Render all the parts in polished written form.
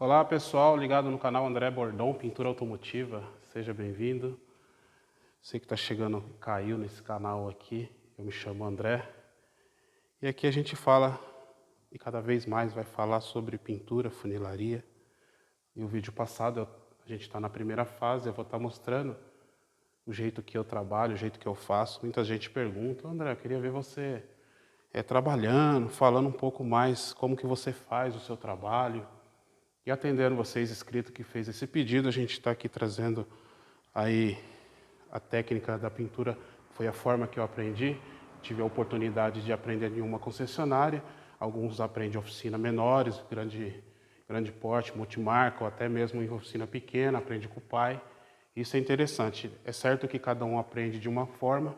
Olá pessoal, ligado no canal André Bordon, Pintura Automotiva, seja bem-vindo. Você que está chegando, caiu nesse canal aqui, eu me chamo André. E aqui a gente fala, e cada vez mais vai falar sobre pintura, funilaria. E o vídeo passado, a gente está na primeira fase, eu vou estar mostrando o jeito que eu trabalho, o jeito que eu faço. Muita gente pergunta, André, eu queria ver você trabalhando, falando um pouco mais como que você faz o seu trabalho. E atendendo vocês, inscrito que fez esse pedido, a gente está aqui trazendo aí a técnica da pintura, foi a forma que eu aprendi. Tive a oportunidade de aprender em uma concessionária, alguns aprendem em oficina menores, grande porte, multimarca, ou até mesmo em oficina pequena, aprende com o pai. Isso é interessante. É certo que cada um aprende de uma forma,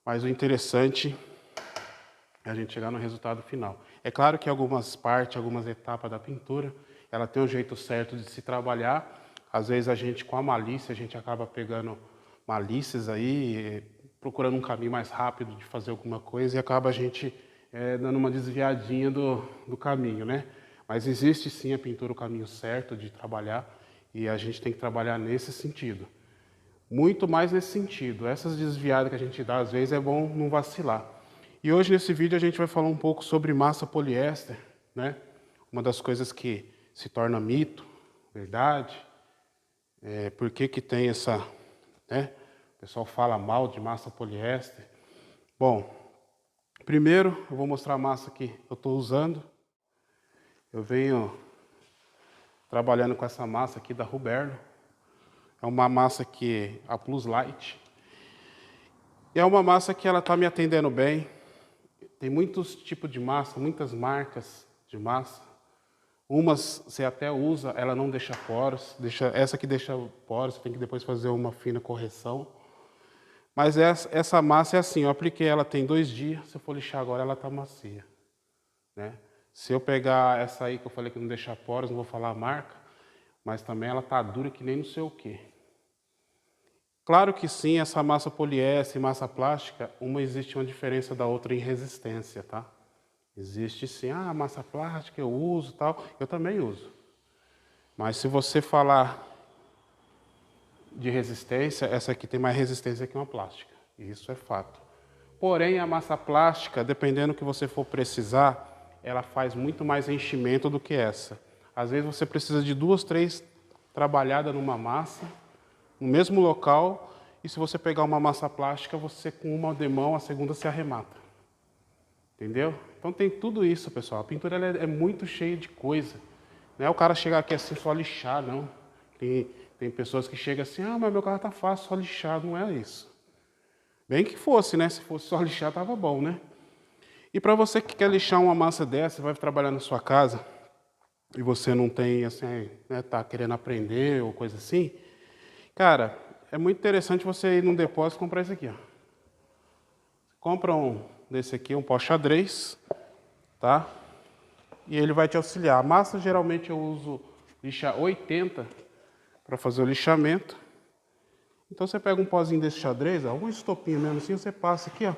mas o interessante é a gente chegar no resultado final. É claro que algumas partes, algumas etapas da pintura, ela tem um jeito certo de se trabalhar. Às vezes a gente, com a malícia, a gente acaba pegando malícias aí, procurando um caminho mais rápido de fazer alguma coisa e acaba a gente dando uma desviadinha do caminho, né? Mas existe sim a pintura o caminho certo de trabalhar e a gente tem que trabalhar nesse sentido. Muito mais nesse sentido. Essas desviadas que a gente dá, às vezes, é bom não vacilar. E hoje, nesse vídeo, a gente vai falar um pouco sobre massa poliéster, né? Uma das coisas que se torna mito, verdade. Por que que tem essa, né? O pessoal fala mal de massa poliéster. Bom, primeiro eu vou mostrar a massa que eu estou usando. Eu venho trabalhando com essa massa aqui da Ruberlo. É uma massa que a Plus Light. E é uma massa que ela está me atendendo bem. Tem muitos tipos de massa, muitas marcas de massa. Umas você até usa, ela não deixa poros. Essa que deixa poros, você tem que depois fazer uma fina correção. Mas essa massa é assim, eu apliquei ela tem 2 dias, se eu for lixar agora ela está macia, né? Se eu pegar essa aí que eu falei que não deixa poros, não vou falar a marca, mas também ela está dura que nem não sei o quê. Claro que sim, essa massa poliéster e massa plástica, existe uma diferença da outra em resistência, tá? Existe sim, massa plástica eu uso tal, eu também uso. Mas se você falar de resistência, essa aqui tem mais resistência que uma plástica, isso é fato. Porém, a massa plástica, dependendo do que você for precisar, ela faz muito mais enchimento do que essa. Às vezes você precisa de 2, 3 trabalhadas numa massa, no mesmo local, e se você pegar uma massa plástica, você com uma demão, a segunda se arremata. Entendeu? Então tem tudo isso, pessoal. A pintura ela é muito cheia de coisa. Não é o cara chegar aqui assim só lixar, não. Tem pessoas que chegam assim, mas meu carro tá fácil, só lixar. Não é isso. Bem que fosse, né? Se fosse só lixar, tava bom, né? E para você que quer lixar uma massa dessa, vai trabalhar na sua casa, e você não tem, assim, né, tá querendo aprender ou coisa assim, cara, é muito interessante você ir num depósito e comprar isso aqui, ó. Compra um desse aqui, um pó xadrez, tá? E ele vai te auxiliar. A massa, geralmente, eu uso lixa 80 para fazer o lixamento. Então, você pega um pozinho desse xadrez, ó, um estopinho mesmo assim, você passa aqui, ó.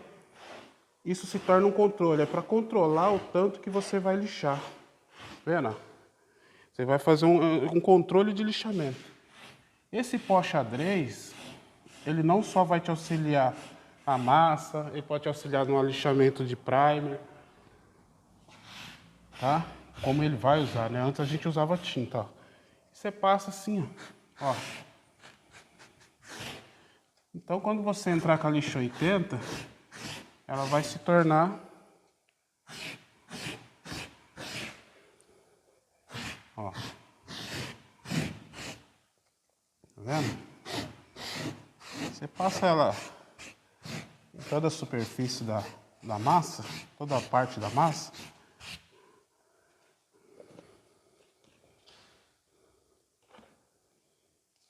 Isso se torna um controle, é para controlar o tanto que você vai lixar. Tá vendo? Você vai fazer um controle de lixamento. Esse pó xadrez, ele não só vai te auxiliar a massa, ele pode te auxiliar no lixamento de primer, tá? Como ele vai usar, né? Antes a gente usava tinta, ó. Você passa assim, ó. Então, quando você entrar com a lixa 80, ela vai se tornar, ó. Tá vendo? Você passa ela em toda a superfície da massa, toda a parte da massa.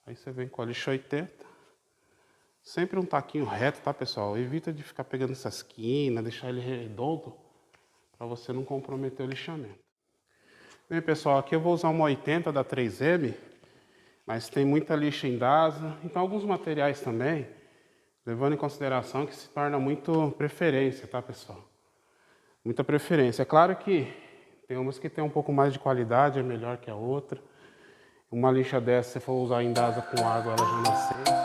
Aí você vem com a lixa 80. Sempre um taquinho reto, tá, pessoal? Evita de ficar pegando essas quinas, deixar ele redondo, para você não comprometer o lixamento. Bem, pessoal, aqui eu vou usar uma 80 da 3M, mas tem muita lixa em DASA, então alguns materiais também, levando em consideração que se torna muito preferência, tá, pessoal? Muita preferência. É claro que Tem umas que tem um pouco mais de qualidade, é melhor que a outra. Uma lixa dessa, se você for usar em Dasa com água, ela já não seca.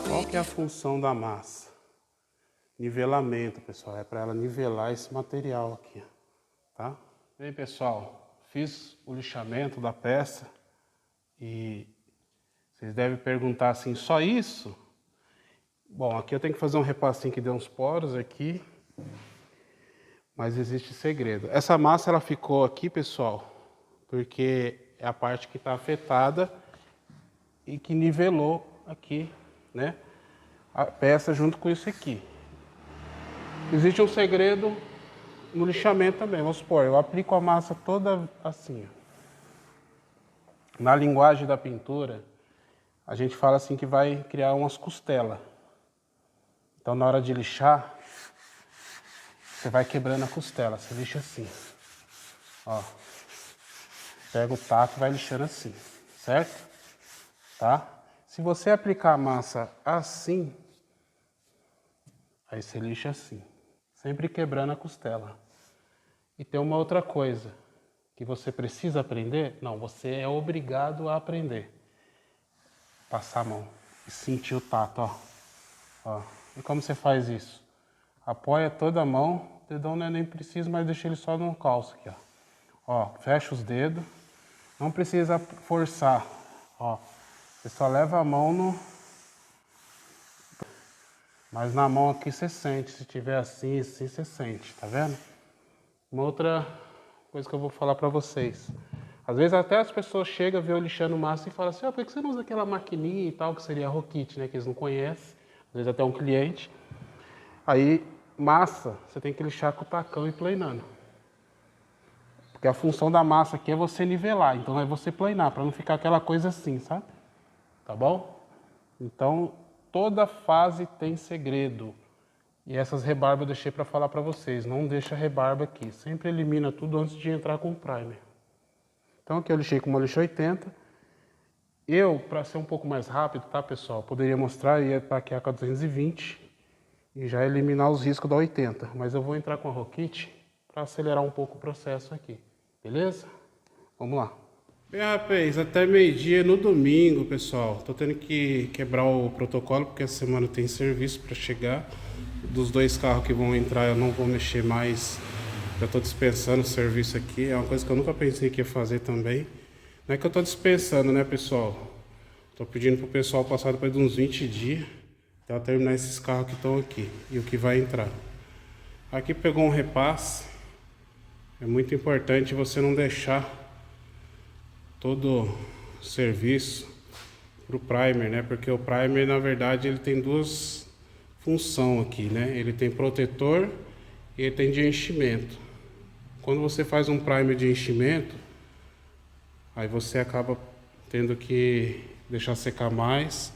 Qual que é a função da massa? Nivelamento, pessoal. É para ela nivelar esse material aqui, tá? Bem, pessoal, fiz o lixamento da peça e vocês devem perguntar assim, só isso? Bom, aqui eu tenho que fazer um repassinho que deu uns poros aqui, mas existe segredo. Essa massa ela ficou aqui, pessoal, porque é a parte que está afetada e que nivelou aqui, né? A peça junto com isso aqui. Existe um segredo no lixamento também. Vamos supor, eu aplico a massa toda assim. Na linguagem da pintura, a gente fala assim que vai criar umas costelas. Então, na hora de lixar, você vai quebrando a costela. Você lixa assim. Ó. Pega o taco e vai lixando assim, certo? Tá? Se você aplicar a massa assim, aí você lixa assim, sempre quebrando a costela. E tem uma outra coisa que você precisa aprender. Não, você é obrigado a aprender. Passar a mão e sentir o tato, ó. Ó. E como você faz isso? Apoia toda a mão, o dedão não é nem preciso, mas deixa ele só no calço aqui, ó. Ó, fecha os dedos, não precisa forçar, ó. Você só leva a mão no... Mas na mão aqui você sente, se tiver assim, assim, você sente, tá vendo? Uma outra coisa que eu vou falar pra vocês. Às vezes até as pessoas chegam, vê eu lixando massa e falam assim, por que você não usa aquela maquininha e tal, que seria a Rokit, né, que eles não conhecem. Às vezes até um cliente. Aí, massa, você tem que lixar com o tacão e planando. Porque a função da massa aqui é você nivelar, então é você planar, para não ficar aquela coisa assim, sabe? Tá bom? Então, toda fase tem segredo. E essas rebarbas eu deixei para falar para vocês. Não deixa rebarba aqui. Sempre elimina tudo antes de entrar com o primer. Então aqui eu lixei com uma lixa 80. Eu, para ser um pouco mais rápido, tá, pessoal? Poderia mostrar e ia para aqui a 220 e já eliminar os riscos da 80. Mas eu vou entrar com a Rokit para acelerar um pouco o processo aqui. Beleza? Vamos lá. Bem, rapaz, até meio-dia no domingo, pessoal. Tô tendo que quebrar o protocolo porque essa semana tem serviço para chegar. Dos 2 carros que vão entrar eu não vou mexer mais. Já tô dispensando o serviço aqui. É uma coisa que eu nunca pensei que ia fazer também. Não é que eu tô dispensando, né, pessoal? Tô pedindo pro pessoal passar depois de uns 20 dias até eu terminar esses carros que estão aqui e o que vai entrar. Aqui pegou um repasse. É muito importante você não deixar todo o serviço pro primer, né? Porque o primer, na verdade, ele tem duas funções aqui, né? Ele tem protetor e ele tem de enchimento. Quando você faz um primer de enchimento, aí você acaba tendo que deixar secar mais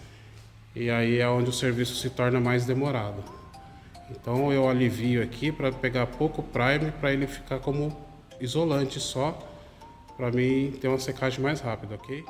e aí é onde o serviço se torna mais demorado. Então eu alivio aqui para pegar pouco primer para ele ficar como isolante só, para mim ter uma secagem mais rápida, ok?